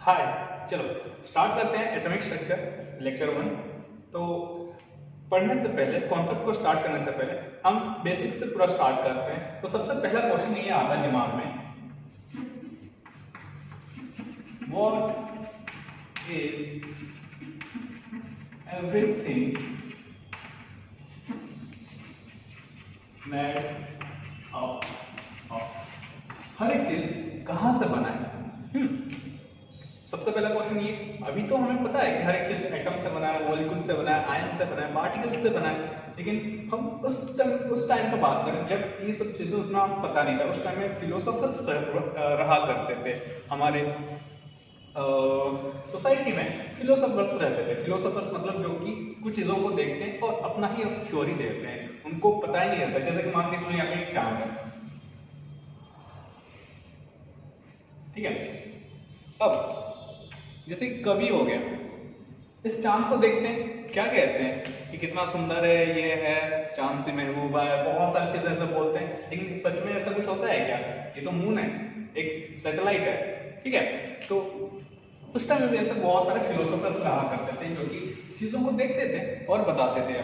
हाय, चलो स्टार्ट करते हैं एटॉमिक स्ट्रक्चर लेक्चर 1। तो पढ़ने से पहले, कॉन्सेप्ट को स्टार्ट करने से पहले हम बेसिक से पूरा स्टार्ट करते हैं। तो सबसे पहला क्वेश्चन ये आता है दिमाग में, what is everything made up of? हर एक चीज कहां से बना है? सबसे पहला क्वेश्चन ये, अभी तो हमें पता है कि हर एक चीज एटम से बना है, मॉलिक्यूल से बना है, आयन से बना है, पार्टिकल्स से बना है, लेकिन हम उस टाइम का बात करें जब ये सब चीजें उतना पता नहीं था। उस टाइम में फिलोसोफर्स रहा करते थे। हमारे सोसाइटी में फिलोसोफर्स रहते थे। फिलोसोफर्स मतलब जो कि कुछ चीजों को देखते हैं और अपना ही थ्योरी देते हैं, उनको पता ही नहीं रहता। जैसे कि मान के चलो यहाँ पे एक चांद है, ठीक है। अब जैसे कवि हो गया, इस चांद को देखते हैं, क्या कहते हैं कि कितना सुंदर है, ये है चांद से महबूबा है, बहुत सारी चीजें ऐसे बोलते हैं। लेकिन सच में ऐसा कुछ होता है क्या? ये तो मून है, एक सैटेलाइट है, ठीक है। तो उस टाइम में भी ऐसे बहुत सारे फिलोसोफर्स रहा करते थे जो कि चीजों को देखते थे और बताते थे।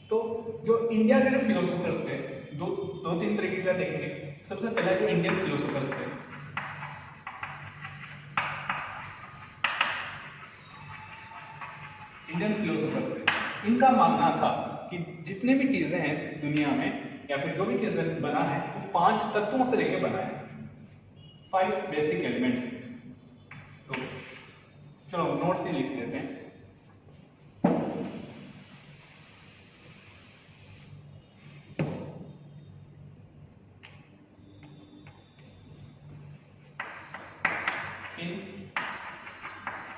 तो जो इंडिया के जो फिलोसोफर्स थे, दो तीन तरीके का देखेंगे। सबसे पहले जो इंडियन फिलोसोफर्स थे, इंडियन फिलोसोफर्स थे, इनका मानना था कि जितने भी चीजें हैं दुनिया में या फिर जो भी चीजें बना है वो 5 तत्वों से लेकर बना है, 5 बेसिक एलिमेंट्स। तो चलो नोट्स ही लिख देते हैं। In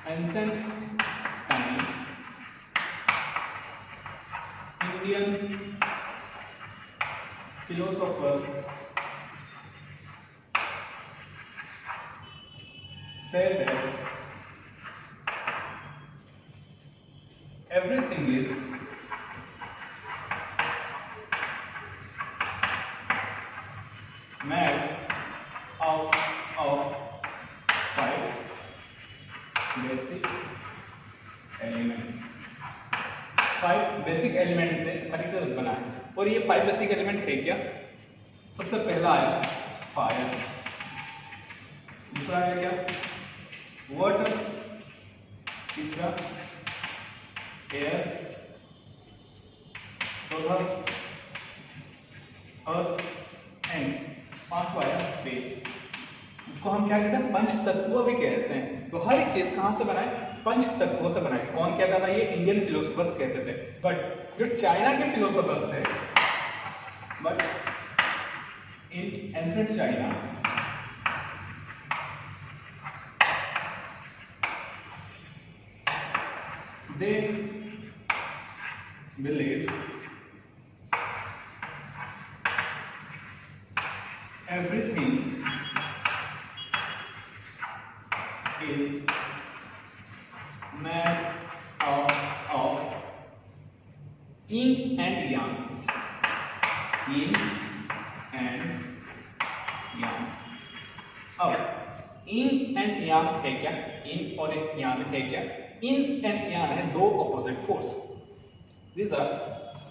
ancient time Indian philosophers said that everything is made of 5 basic elements। 5 basic element से हर एक चीज बना है। और ये 5 बेसिक एलिमेंट है क्या? सबसे पहला आया फायर, दूसरा आया क्या? वाटर, तीसरा एयर, चौथा अर्थ एंड पांचवा आया स्पेस। इसको हम क्या कहते हैं? पंच तत्व भी कहते हैं। तो हर एक चीज कहां से बना है? पंच तत्वों से बना है। कौन कहता था? ये इंडियन फिलोसोफर्स कहते थे। बट जो चाइना के फिलोसोफर्स थे, but in ancient China they believe everything is made of yin and yang, yin and yang। अब yin and yang है क्या? yin और yang है क्या? yin and yang है दो ऑपोजिट फोर्स। These are,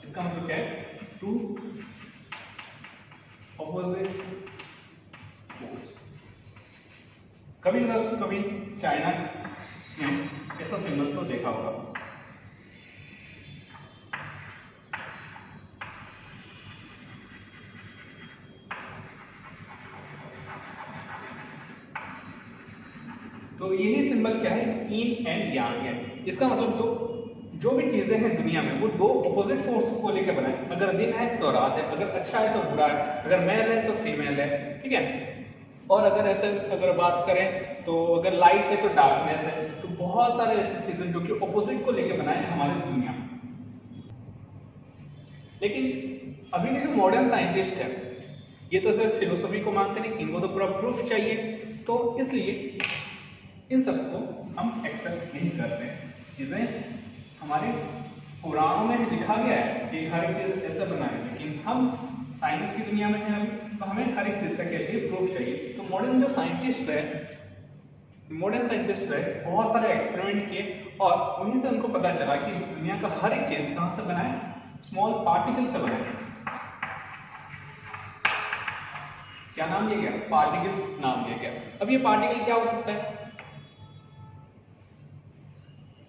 इसका मतलब क्या है? Two opposite force. कभी ना कभी चाइना में ऐसा सिंबल तो देखा होगा। तो यही सिंबल क्या है? yin एंड yang है। इसका मतलब जो भी चीजें हैं दुनिया में वो दो ऑपोजिट फोर्स को लेकर बना है। अगर दिन है तो रात है, अगर अच्छा है तो बुरा है, अगर मेल है तो फीमेल है, ठीक है। और अगर बात करें तो अगर लाइट है तो डार्कनेस है। तो बहुत सारे ऐसी चीजें जो कि ऑपोजिट को लेकर बनाए हैं हमारी दुनिया। लेकिन अभी के जो मॉडर्न साइंटिस्ट है, ये तो सिर्फ फिलोसफी को मानते नहीं, इनको तो पूरा प्रूफ चाहिए। तो इसलिए इन सबको हम एक्सेप्ट नहीं करते। चीजें हमारे पुराणों में लिखा गया है कि हर एक चीज ऐसा बना है, लेकिन हम साइंस की दुनिया में हैं अभी, तो हमें हर एक चीज के लिए प्रूफ चाहिए। तो मॉडर्न साइंटिस्ट रहे बहुत सारे एक्सपेरिमेंट किए और उन्हीं से उनको पता चला कि दुनिया का हर एक चीज कहां से बना है, स्मॉल पार्टिकल से बना है। क्या नाम दिया गया? पार्टिकल्स नाम दिया गया। अब ये पार्टिकल क्या हो सकता है?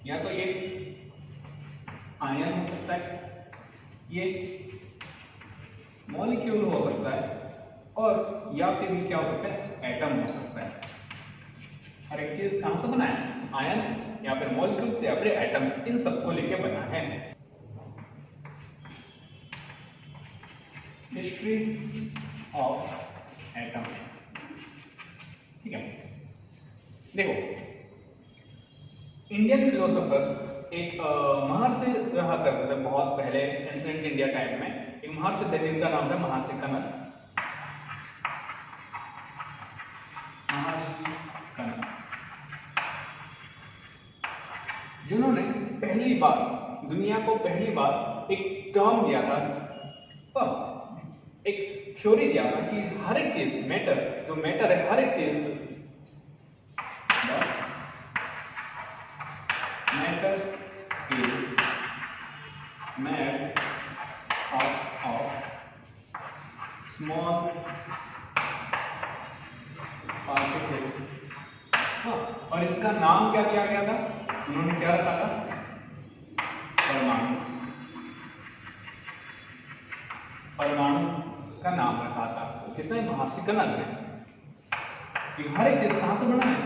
या तो ये आयन हो सकता है, ये मॉलिक्यूल हो सकता है, और या फिर ये क्या हो सकता है? एटम हो सकता है। हर एक चीज कहां से बना है? आयन या फिर मॉलिक्यूल्स या फिर एटम्स, इन सबको लेके बना है। History of atom. ठीक है, देखो इंडियन फिलोसोफर्स एक महर्षि रहा करते थे बहुत पहले, एंशिएंट इंडिया टाइम में। एक महर्षि थे जिनका नाम था महर्षि कनद। जिन्होंने दुनिया को पहली बार एक टर्म दिया था, एक थ्योरी दिया था कि हर एक चीज मैटर, जो मैटर है हर एक चीज matter is made of small particles. और इनका नाम क्या दिया गया था? उन्होंने क्या रखा था? परमाणु। इसका नाम रखा था किसने? महर्षि कनद ने। कि हर एक चीज कहां से बना है?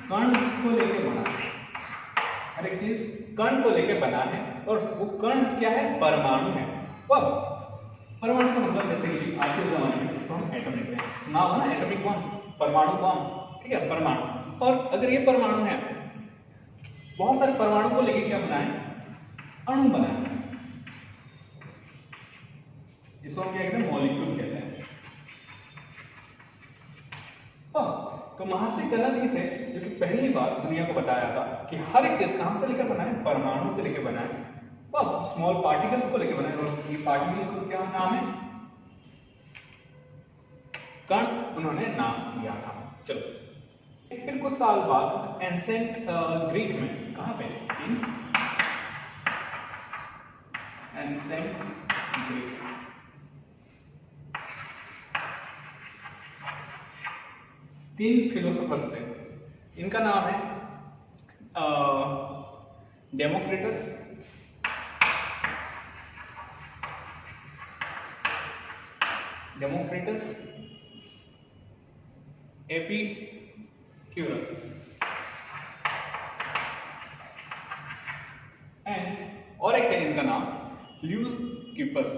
कण को लेके बना है। हर एक चीज कण को लेके बना है, और वो कण क्या है? परमाणु है। परमाणु का मतलब जैसे कि आज के जमाने में इसको हम एटम लिखते हैं, सुना होगा ना, एटॉमिक बम, परमाणु बम। ठीक है, परमाणु। और अगर ये परमाणु है, बहुत सारे परमाणु को लेके क्या बना है? अणु बना है। इसको हम क्या कहते हैं? मॉलिक्यूल कहते हैं। तो महर्षि कनद ही थे जो कि पहली बार दुनिया को बताया था कि हर एक चीज कहां से लेकर बना है? परमाणु से लेकर बना है, स्मॉल पार्टिकल्स को लेकर बना है। और ये पार्टिकल को क्या नाम है? कण उन्होंने नाम दिया था। चलो, फिर कुछ साल बाद एंशिएंट ग्रीक में, कहां पे? एंशिएंट ग्रीक, तीन फिलोसोफर्स थे। इनका नाम है डेमोक्रिटस, एपिक्यूरस एंड और एक है इनका नाम ल्यूकिपस।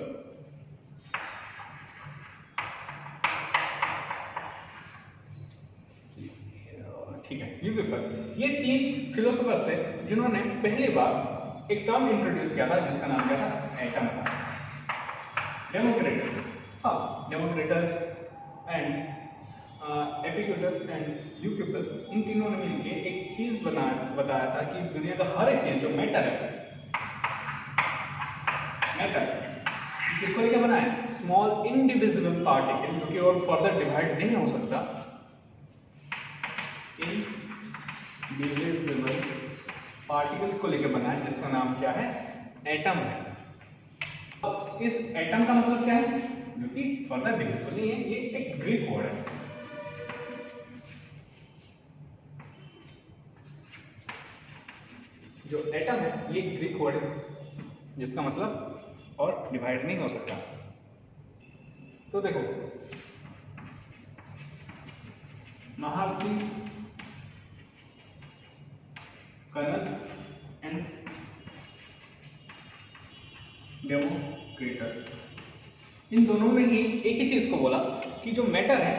ठीक है, ल्यूकिपस। ये तीन फिलोसोफर्स थे जिन्होंने पहली बार एक टर्म इंट्रोड्यूस किया था जिसका नाम क्या था? एटम था। डेमोक्रिटस एंड एपिक्यूरस एंड ल्यूकिपस, इन तीनों ने मिलकर एक चीज बताया था कि दुनिया का हर एक चीज जो मैटर है, किसको लेकर बना है? स्मॉल इनडिविजिबल पार्टिकल, जो कि और फर्दर डिवाइड नहीं हो सकता। इनडिविजिबल पार्टिकल्स को लेकर बना है, जिसका नाम क्या है? एटम है। अब इस एटम का मतलब क्या है? जो कि फर्दर डिविजिबल नहीं है, ये एक ग्रीक वर्ड है। जो एटम है ये ग्रीक वर्ड है, जिसका मतलब और डिवाइड नहीं हो सकता। तो देखो, महर्षि कनद एंड डेमोक्रिटस, इन दोनों ने ही एक ही चीज को बोला कि जो मैटर है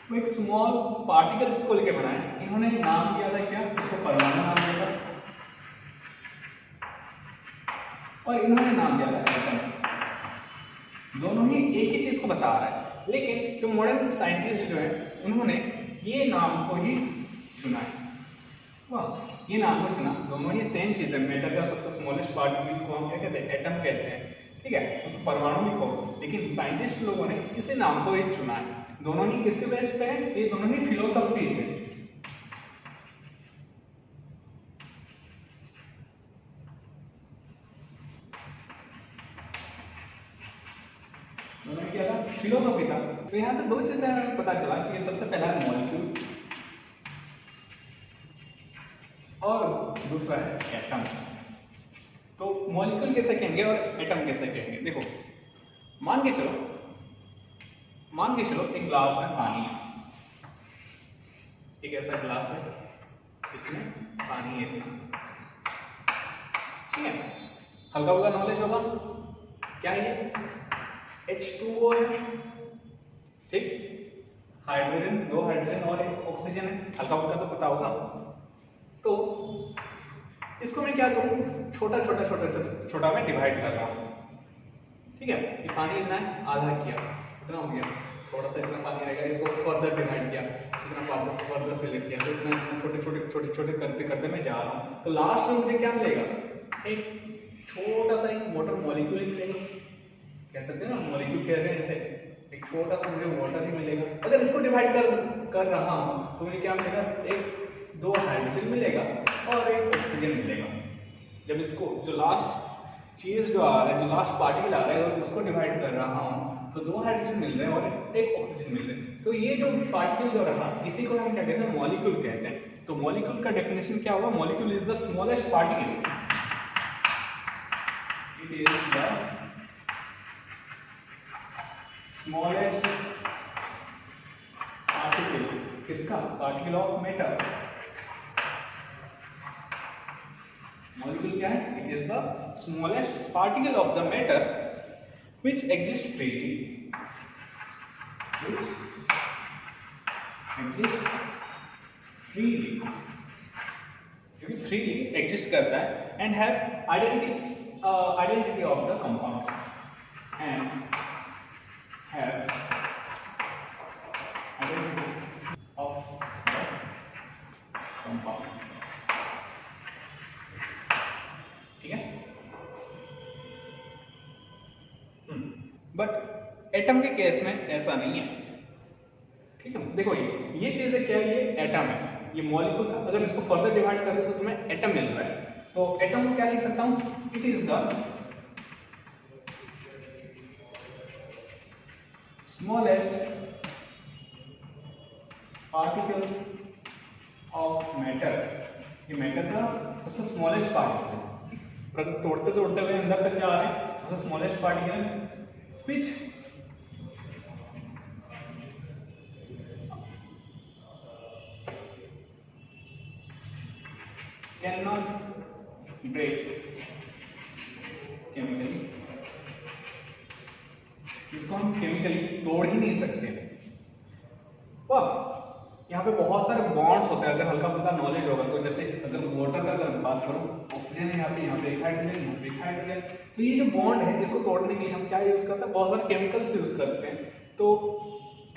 वो एक स्मॉल पार्टिकल्स को लेके बना है। इन्होंने नाम दिया था क्या? इसको परमाणु नाम दिया था, और इन्होंने नाम दिया था एटम। दोनों ही एक ही चीज को बता रहा है, लेकिन जो मॉडर्न साइंटिस्ट जो है उन्होंने ये नाम को ही चुना है। ये नाम को चुना, दोनों ही सेम चीज है। मैटर का सबसे स्मॉलेस्ट पार्टिकल को हम क्या कहते हैं? एटम कहते हैं। ठीक है, उसको परमाणु भी कहो, लेकिन साइंटिस्ट लोगों ने इसी नाम को ही चुना है। दोनों ही किसके बेस पे है? ये दोनों ही फिलोसफी है। दोनों क्या था? फिलोसफी था। तो यहाँ से दो चीजें हमें पता चला कि ये सबसे पहला है मॉलिक्यूल और दूसरा है एटम। तो मॉलिक्यूल कैसे कहेंगे और एटम कैसे कहेंगे? देखो, मान के चलो एक ग्लास में पानी है, एक ऐसा ग्लास है, इसमें पानी है, ठीक है, हल्का फुल्का नॉलेज होगा क्या ये H2O है, ठीक, हाइड्रोजन, दो हाइड्रोजन और एक ऑक्सीजन है, हल्का फुल्का तो पता होगा। तो इसको मैं क्या करूं, छोटा छोटा छोटा छोटा छोटा में डिवाइड कर रहा हूं, ठीक है, ये पानी इतना है, आधा किया, इतना हो गया, थोड़ा सा इतना पानी रहेगा, इसको फर्दर डिवाइड किया, इतना पानी फर्दर सेलेक्ट किया, तो इतना छोटे छोटे छोटे छोटे करते करते मैं जा रहा हूँ। तो लास्ट में मुझे क्या मिलेगा? एक छोटा सा एक वाटर मॉलिक्यूल मिलेगा, कह सकते हैं ना, मॉलिक्यूल कह रहे हैं जैसे, एक छोटा सा मुझे वाटर ही मिलेगा। अगर इसको डिवाइड कर रहा हूँ तो मुझे क्या मिलेगा? एक दो हाइड्रोजन मिलेगा और एक ऑक्सीजन मिलेगा। जब इसको जो लास्ट चीज जो आ रहा है, जो लास्ट पार्टिकल आ रहा है, और उसको डिवाइड कर रहा हूँ तो दो हाइड्रोजन मिल रहे हैं और एक ऑक्सीजन मिल रहे हैं। तो ये जो पार्टिकल जो रहा, इसी को हम क्या कहते हैं? मॉलिक्यूल कहते हैं। तो मॉलिक्यूल का डेफिनेशन क्या होगा? Molecule is the smallest particle, it is the smallest particle, किसका? Particle of matter. मॉलिक्यूल क्या है? It is the smallest particle of the matter which exist freely, क्योंकि फ्रीली एग्जिस्ट करता है, and have identity of the compound, and have identity of the compound, ठीक है। But atom के case में ऐसा नहीं है, ठीक है। देखो ये चीज है क्या? ये एटम है, ये मॉलिक्यूल था, अगर इसको फर्दर डिवाइड कर दो तो तुम्हें एटम मिल रहा है। तो एटम को क्या लिख सकता हूं? It is the smallest particle of matter. ये मैटर का सबसे स्मॉलेस्ट पार्टिकल है, तोड़ते तोड़ते हुए अंदर तक जा रहे हैं, सबसे smallest particle which cannot break chemically, इसको हम केमिकली तोड़ ही नहीं सकते। वाह, यहाँ पे बहुत सारे बॉन्ड्स होते हैं, अगर हल्का फुल्का नॉलेज होगा तो। जैसे अगर वाटर का अगर बात करूँ, ऑक्सीजन है यहाँ पे एक हाइड्रोजन, यहाँ पे एक हाइड्रोजन, तो ये जो बॉन्ड है इसको तोड़ने के लिए हम क्या यूज करते हैं? बहुत सारे केमिकल्स यूज करते हैं। तो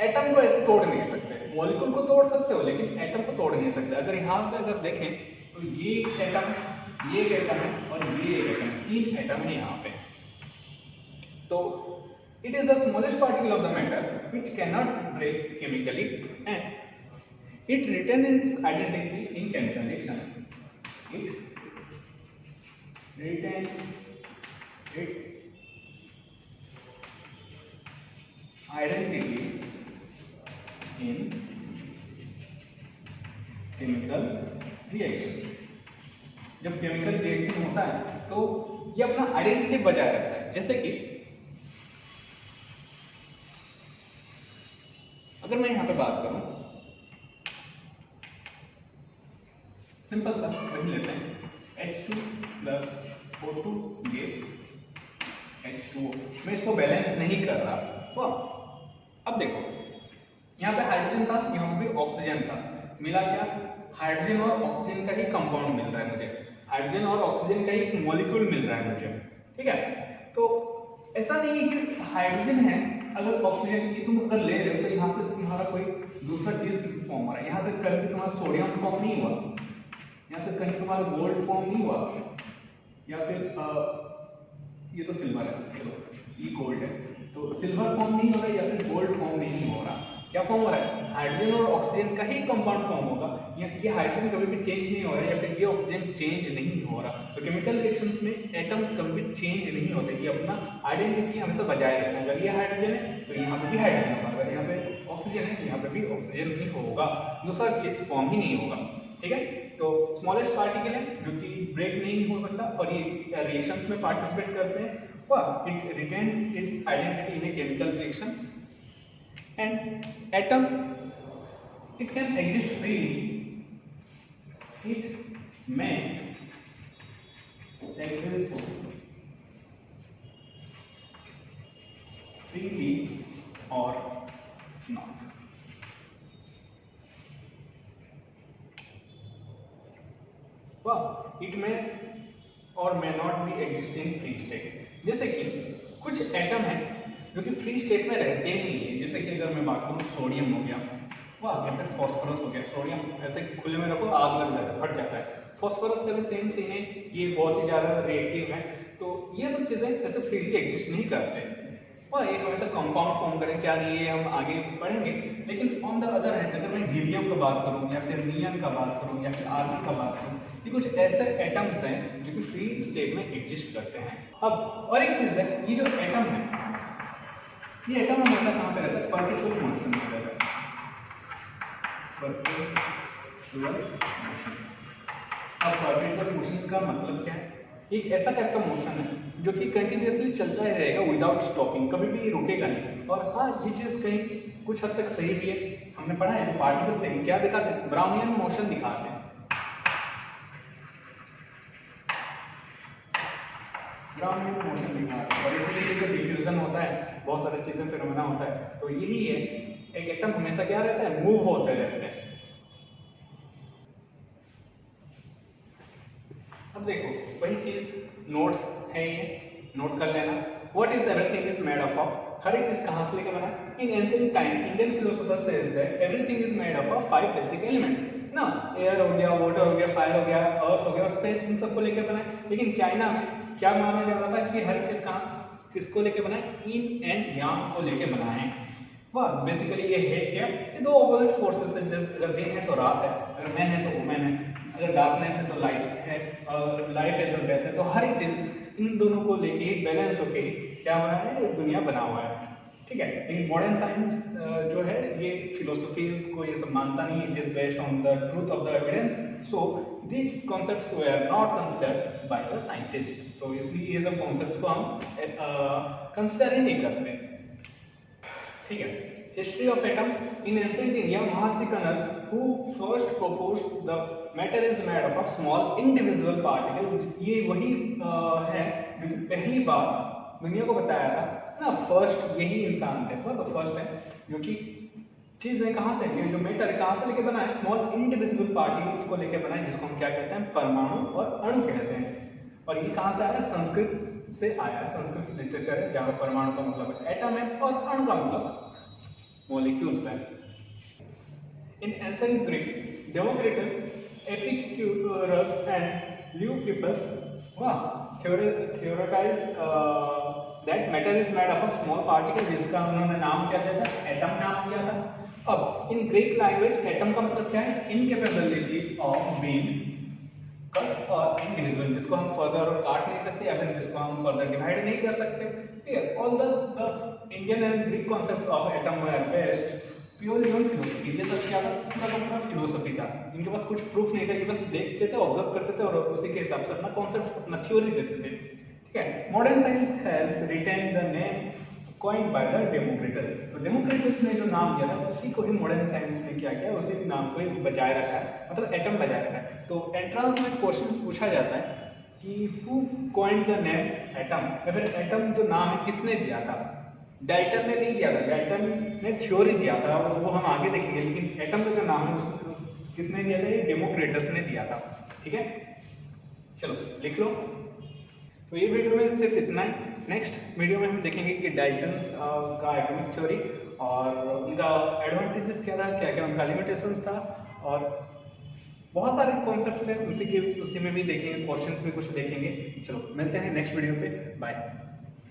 एटम को ऐसे तोड़ नहीं सकते, मॉलिक्यूल को तोड़ सकते हो लेकिन एटम को तोड़ नहीं सकते। अगर यहाँ से अगर देखें तो ये एक एटम, ये एक एटम है और ये एक एटम, तीन एटम है यहाँ पे। तो it is the smallest particle of the matter which cannot break chemically and it retains its identity in chemical reaction. It retains its identity in chemical reaction. जब केमिकल रिएक्शन होता है तो ये अपना आइडेंटिटी बजाय रखता है। जैसे कि अगर मैं यहां पे बात करूं, सिंपल सा वही लेते हैं, H2 plus O2 gives H2O। मैं इसको बैलेंस नहीं कर रहा। तो अब देखो, यहाँ पे हाइड्रोजन था, यहाँ पे ऑक्सीजन था, मिला क्या? हाइड्रोजन और ऑक्सीजन का ही कंपाउंड मिल रहा है मुझे, हाइड्रोजन और ऑक्सीजन का ही मॉलिक्यूल मिल रहा है मुझे, ठीक है। तो ऐसा नहीं है कि हाइड्रोजन है, अगर ऑक्सीजन की तुम अगर ले रहे हो तो यहाँ से तुम्हारा कोई दूसरा चीज फॉर्म हो रहा है, यहाँ से कहीं तुम्हारा सोडियम फॉर्म नहीं हुआ, यहाँ से कहीं तुम्हारा गोल्ड फॉर्म नहीं हुआ, या फिर ये तो सिल्वर है, चलो ये गोल्ड है, तो सिल्वर फॉर्म नहीं हो रहा या फिर गोल्ड फॉर्म नहीं हो रहा, क्या फॉर्म हो रहा है? हाइड्रोजन और ऑक्सीजन का ही कंपाउंड फॉर्म होगा। ये हाइड्रोजन कभी भी चेंज नहीं हो रहा है या फिर ये ऑक्सीजन चेंज नहीं हो रहा। तो केमिकल रिएक्शंस में एटम्स कभी भी चेंज नहीं होते, ये अपना आइडेंटिटी हमेशा बजाय रखना है। अगर ये हाइड्रोजन है तो यहाँ पे भी हाइड्रोजन होगा, अगर यहाँ पे ऑक्सीजन है यहाँ पे भी ऑक्सीजन ही होगा, दूसरा चीज फॉर्म ही नहीं होगा। ठीक है, तो स्मॉलेस्ट पार्टिकल है जो कि ब्रेक नहीं हो सकता और ये रिएक्शंस में पार्टिसिपेट करते हैं, it retains it's identity in a chemical reactions. And atom, it can exist freely. It may exist freely or not. It may or may not be exist in free state. जैसे कि कुछ atom है जो कि free state में रहते ही नहीं है। जैसे कि अगर मैं बात करूँ सोडियम हो गया, वाह, या फिर फॉस्फोरस हो गया। सोडियम ऐसे खुले में रखो आग लग जाता है, फट जाता है। फॉस्फोरस का भी सेम सीन है, ये बहुत ही ज़्यादा रिएक्टिव है। तो ये सब चीज़ें ऐसे फ्रीली एग्जिस्ट नहीं करते, वाह, ये हमेशा कंपाउंड फॉर्म करें, क्या नहीं, ये हम आगे पढ़ेंगे। लेकिन ऑन द अदर हैंड अगर मैं हीलियम का बात करूँ या फिर नियन का बात करूँ या फिर आर्गन का बात करूँ, ये कुछ ऐसे एटम्स हैं जो कि फ्री स्टेट में एग्जिस्ट करते हैं। अब और एक चीज़ है, ये जो एटम है, ये एटम हमेशा कहाँ पे रहता है? परपेचुअल मोशन में रहता है, परपेचुअल मोशन। अब परपेचुअल मोशन का मतलब क्या है? एक ऐसा टाइप का मोशन है जो कि कंटिन्यूअसली चलता ही रहेगा विदाउट स्टॉपिंग, कभी भी रुकेगा नहीं। और हाँ, ये चीज़ कहीं कुछ हद तक सही भी है, हमने पढ़ा है जो पार्टिकल से क्या दिखाते हैं? ब्राउनियन मोशन दिखाते हैं, ब्राउनियन मोशन दिखाते हैं। और इसलिए जो डिफ्यूजन होता है, बहुत सारी चीजें फिनोमेना होता है, तो यही है, एक एटम हमेशा क्या रहता है? मूव होते रहते हैं। अब देखो वही चीज नोट्स है, ये नोट कर लेना। What is everything is made of? हर एक चीज कहां से लेकर बना? In ancient time Indian philosopher says that everything is made of 5 basic elements ना, एयर हो गया, वाटर हो गया, फायर हो गया, अर्थ हो गया, स्पेस, इन सबको लेकर बना है। लेकिन चाइना में क्या माना जा रहा था कि हर चीज कहां किसको लेके बना है? इन एंड यांग को लेके बना है। वाह, बेसिकली ये है क्या? ये दो ऑपोजिट फोर्सेस हैं। अगर दिन है तो रात है, अगर मैन है तो वुमेन है, अगर डार्कनेस है तो लाइट है, और लाइट है तो डेथ है। तो हर एक चीज इन दोनों को लेके बैलेंस होके क्या बना है? दुनिया बना हुआ है। ठीक है, लेकिन मॉडर्न साइंस जो है ये फिलोसफीज को ये सब मानता नहीं, it is based on the truth of the evidence, so these concepts were not considered by the scientists. तो इसलिए ये सब कॉन्सेप्ट्स को हम कंसिडर ही नहीं करते। ठीक है, history of atom in ancient India, Maharshi कनर who first proposed the matter is made of small indivisible particle, ये वही है जो कि पहली बार दुनिया को बताया था ना। फर्स्ट यही इंसान थे, तो फर्स्ट है जो कि चीजें कहाँ से, ये जो मैटर कहाँ से लेके बना है? स्मॉल इंडिविजिबल पार्टिकल्स को लेके बना है, जिसको हम क्या कहते हैं? परमाणु और अणु कहते हैं। और ये कहाँ से आया? संस्कृत से आया, संस्कृत लिटरेचर है जहाँ परमाणु का मतलब एटम है और अणु का मतलब मॉलिक्यूल्स है। In ancient Greek, Democritus, Epicurus, and Leucippus theorized that matter is made of a small particle, जिसका उन्होंने नाम क्या दिया था? एटम नाम दिया था। अब इन ग्रीक लैंग्वेज एटम का मतलब क्या है? इनकेपेबिलिटी ऑफ बीइंग कट और इंडिविजुअल, जिसको हम फर्दर काट नहीं सकते या फिर जिसको हम फर्दर डिवाइड नहीं कर सकते। ठीक है, all the Indian and Greek concepts of atom were based purely on philosophy. ये सब क्या था? पूरा का पूरा फिलोसफी था। इनके पास कुछ प्रूफ नहीं था, ये बस देखते थे, ऑब्जर्व करते थे और उसी के हिसाब से अपना कॉन्सेप्ट, अपना थ्योरी देते थे। ठीक है, modern science has retain the name coined by the Democritus. तो डेमोक्रिटस ने जो नाम दिया था उसी को ही मॉडर्न साइंस ने क्या किया? उसी नाम को ही बजाय रखा है, मतलब एटम बजाय रखा है। तो एंट्रेंस में क्वेश्चन पूछा जाता है कि who coined the name atom, या फिर एटम जो नाम है किसने दिया था? डाल्टन ने नहीं दिया था, डाल्टन ने थ्योरी दिया था, वो हम आगे देखेंगे। लेकिन एटम का जो नाम है किसने दिया था? ये डेमोक्रिटस ने दिया था। ठीक है, चलो लिख लो। तो ये वीडियो में सिर्फ इतना ही। नेक्स्ट वीडियो में हम देखेंगे कि डाल्टन का एटॉमिक थ्योरी और उनका एडवांटेजेस क्या था, क्या क्या उनका लिमिटेशंस था, और बहुत सारे कॉन्सेप्ट्स हैं उसी में भी देखेंगे, क्वेश्चंस में कुछ देखेंगे। चलो मिलते हैं नेक्स्ट वीडियो पे, बाय।